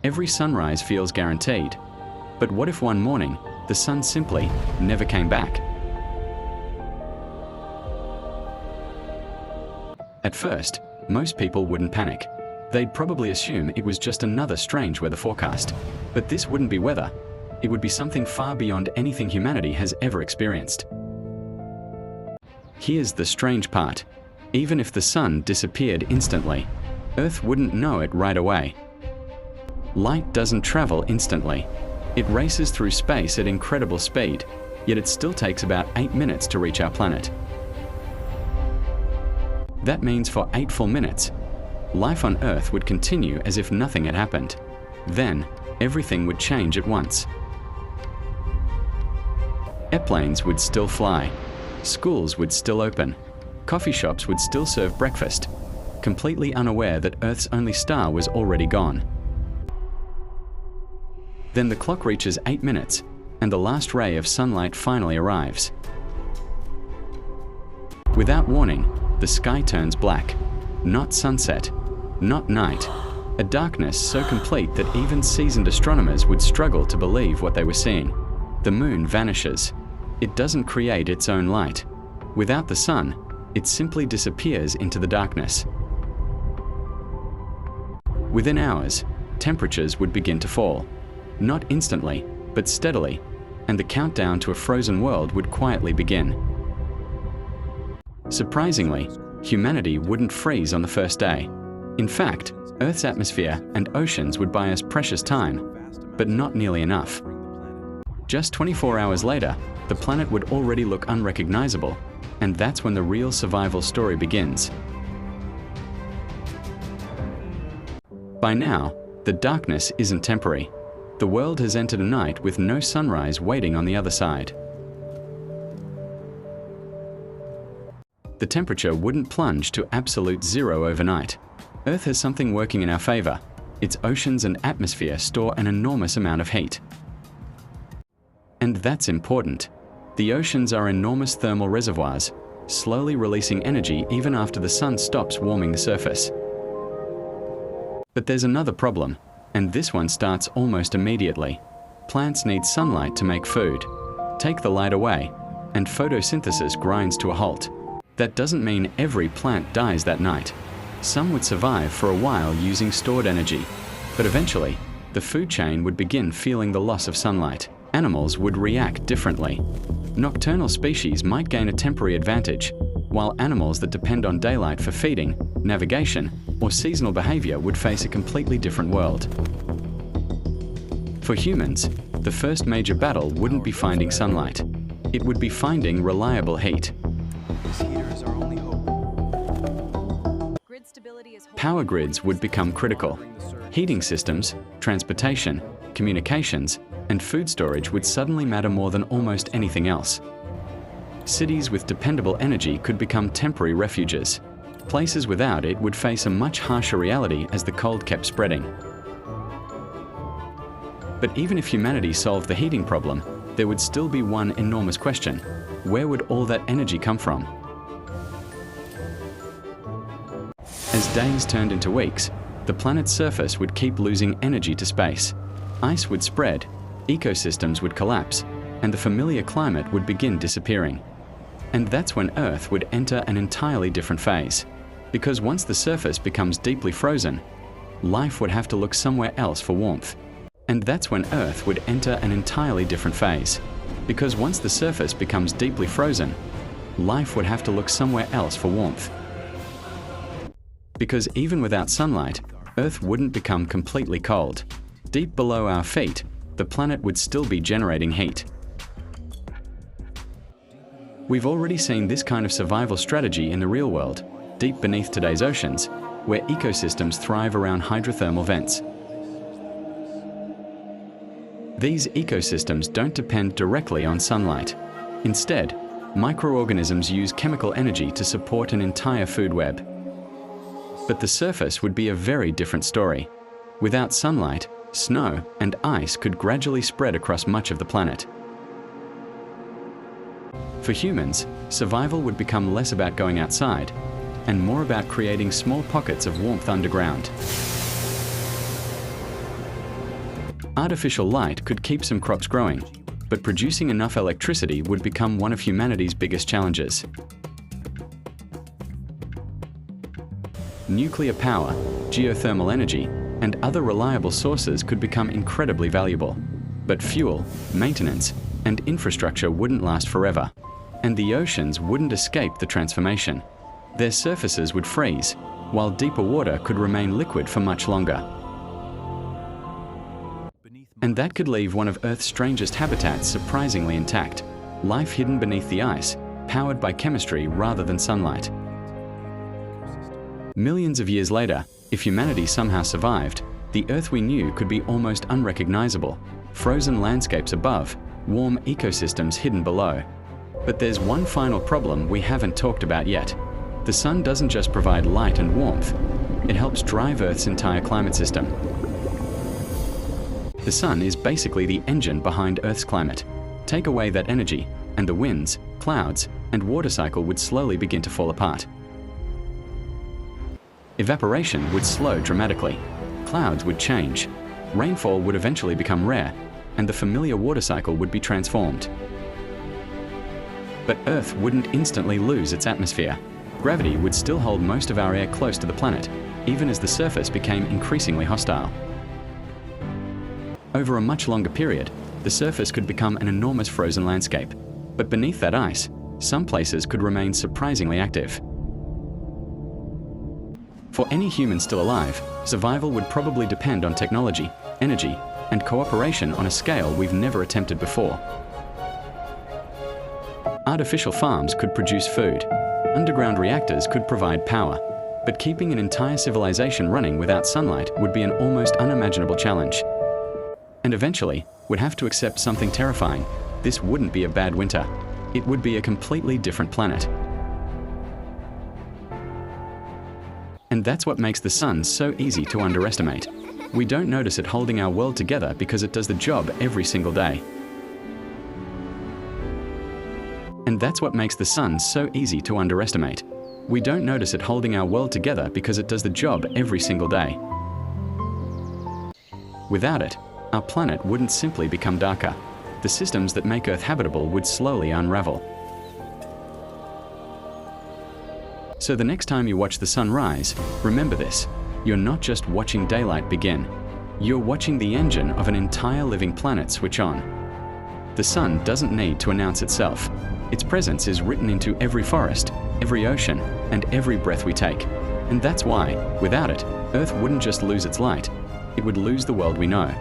Every sunrise feels guaranteed. But what if one morning, the sun simply never came back? At first, most people wouldn't panic. They'd probably assume it was just another strange weather forecast. But this wouldn't be weather. It would be something far beyond anything humanity has ever experienced. Here's the strange part. Even if the sun disappeared instantly, Earth wouldn't know it right away. Light doesn't travel instantly. It races through space at incredible speed, yet it still takes about 8 minutes to reach our planet. That means for 8 full minutes, life on Earth would continue as if nothing had happened. Then, everything would change at once. Airplanes would still fly. Schools would still open. Coffee shops would still serve breakfast, completely unaware that Earth's only star was already gone. Then the clock reaches 8 minutes, and the last ray of sunlight finally arrives. Without warning, the sky turns black. Not sunset, not night. A darkness so complete that even seasoned astronomers would struggle to believe what they were seeing. The moon vanishes. It doesn't create its own light. Without the sun, it simply disappears into the darkness. Within hours, temperatures would begin to fall. Not instantly, but steadily, and the countdown to a frozen world would quietly begin. Surprisingly, humanity wouldn't freeze on the first day. In fact, Earth's atmosphere and oceans would buy us precious time, but not nearly enough. Just 24 hours later, the planet would already look unrecognizable, and that's when the real survival story begins. By now, the darkness isn't temporary. The world has entered a night with no sunrise waiting on the other side. The temperature wouldn't plunge to absolute zero overnight. Earth has something working in our favor. Its oceans and atmosphere store an enormous amount of heat. And that's important. The oceans are enormous thermal reservoirs, slowly releasing energy even after the sun stops warming the surface. But there's another problem, and this one starts almost immediately. Plants need sunlight to make food. Take the light away, and photosynthesis grinds to a halt. That doesn't mean every plant dies that night. Some would survive for a while using stored energy, but eventually, the food chain would begin feeling the loss of sunlight. Animals would react differently. Nocturnal species might gain a temporary advantage, while animals that depend on daylight for feeding, navigation, or seasonal behavior would face a completely different world. For humans, the first major battle wouldn't be finding sunlight. It would be finding reliable heat. Power grids would become critical. Heating systems, transportation, communications, and food storage would suddenly matter more than almost anything else. Cities with dependable energy could become temporary refuges. Places without it would face a much harsher reality as the cold kept spreading. But even if humanity solved the heating problem, there would still be one enormous question. Where would all that energy come from? As days turned into weeks, the planet's surface would keep losing energy to space. Ice would spread, ecosystems would collapse, and the familiar climate would begin disappearing. And that's when Earth would enter an entirely different phase. Because once the surface becomes deeply frozen, life would have to look somewhere else for warmth. And that's when Earth would enter an entirely different phase. Because once the surface becomes deeply frozen, life would have to look somewhere else for warmth. Because even without sunlight, Earth wouldn't become completely cold. Deep below our feet, the planet would still be generating heat. We've already seen this kind of survival strategy in the real world, deep beneath today's oceans, where ecosystems thrive around hydrothermal vents. These ecosystems don't depend directly on sunlight. Instead, microorganisms use chemical energy to support an entire food web. But the surface would be a very different story. Without sunlight, snow and ice could gradually spread across much of the planet. For humans, survival would become less about going outside and more about creating small pockets of warmth underground. Artificial light could keep some crops growing, but producing enough electricity would become one of humanity's biggest challenges. Nuclear power, geothermal energy, and other reliable sources could become incredibly valuable. But fuel, maintenance, and infrastructure wouldn't last forever, and the oceans wouldn't escape the transformation. Their surfaces would freeze, while deeper water could remain liquid for much longer. And that could leave one of Earth's strangest habitats surprisingly intact, life hidden beneath the ice, powered by chemistry rather than sunlight. Millions of years later, if humanity somehow survived, the Earth we knew could be almost unrecognizable, frozen landscapes above, warm ecosystems hidden below. But there's one final problem we haven't talked about yet. The sun doesn't just provide light and warmth, it helps drive Earth's entire climate system. The sun is basically the engine behind Earth's climate. Take away that energy, and the winds, clouds, and water cycle would slowly begin to fall apart. Evaporation would slow dramatically. Clouds would change. Rainfall would eventually become rare, and the familiar water cycle would be transformed. But Earth wouldn't instantly lose its atmosphere. Gravity would still hold most of our air close to the planet, even as the surface became increasingly hostile. Over a much longer period, the surface could become an enormous frozen landscape. But beneath that ice, some places could remain surprisingly active. For any human still alive, survival would probably depend on technology, energy, and cooperation on a scale we've never attempted before. Artificial farms could produce food. Underground reactors could provide power. But keeping an entire civilization running without sunlight would be an almost unimaginable challenge. And eventually, we'd have to accept something terrifying. This wouldn't be a bad winter. It would be a completely different planet. And that's what makes the sun so easy to underestimate. We don't notice it holding our world together because it does the job every single day. And that's what makes the sun so easy to underestimate. We don't notice it holding our world together because it does the job every single day. Without it, our planet wouldn't simply become darker. The systems that make Earth habitable would slowly unravel. So the next time you watch the sun rise, remember this: you're not just watching daylight begin. You're watching the engine of an entire living planet switch on. The sun doesn't need to announce itself. Its presence is written into every forest, every ocean, and every breath we take. And that's why, without it, Earth wouldn't just lose its light, it would lose the world we know.